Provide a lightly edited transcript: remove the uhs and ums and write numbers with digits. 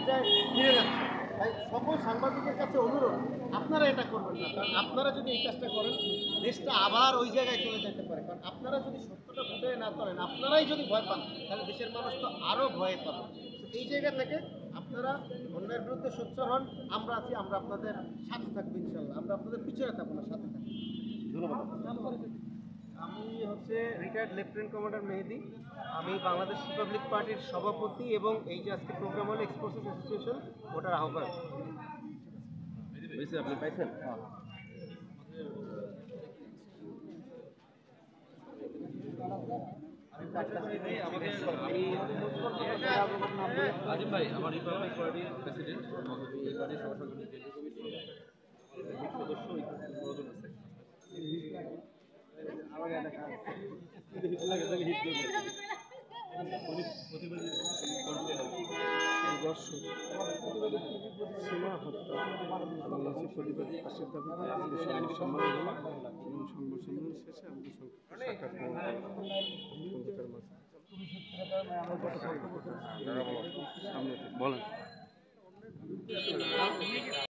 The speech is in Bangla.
পর্যায়ে ফিরে যাচ্ছে। তাই সকল সাংবাদিকের কাছে অনুরোধ, আপনারা এটা করবেন না, কারণ আপনারা যদি এই কাজটা করেন দেশটা আবার ওই জায়গায় চলে যেতে পারে। কারণ আপনারা যদি সত্যটা ফুটে না করেন, আপনারাই যদি ভয় পান, তাহলে দেশের মানুষ তো আরও ভয় পাবে। এই জায়গা থেকে আপনারা অন্যের বিরুদ্ধে সোচ্চার হন, আমরা আছি, আমরা আপনাদের সাথে থাকবো ইনশাল্লাহ, আমরা আপনাদের পিছনে থাকবো না, সাথে থাকবো। ধন্যবাদ। আমি হচ্ছে রিটায়ার্ড লেফটেন্যান্ট কমান্ডার মেহেদি। আমি বাংলাদেশ রিপাবলিক পার্টির সভাপতি এবং এই যে আজকে প্রোগ্রাম হলো এক্সপোর্টস অ্যাসোসিয়েশন, ওটার আহ্বায়ক। আপনি পাইছেন? আজিম ভাই, আমার রিপাবলিক পার্টির প্রেসিডেন্ট, এই পার্টির সভাপতি সদস্য আছে। সীমা হত্যা বাংলাদেশের পরিবারের পাশের দাবিতে সাংবাদিক সম্মেলন হলো এবং সংবাদ সম্মেলন শেষে আমাদের সাক্ষাৎ সামনে বলেন।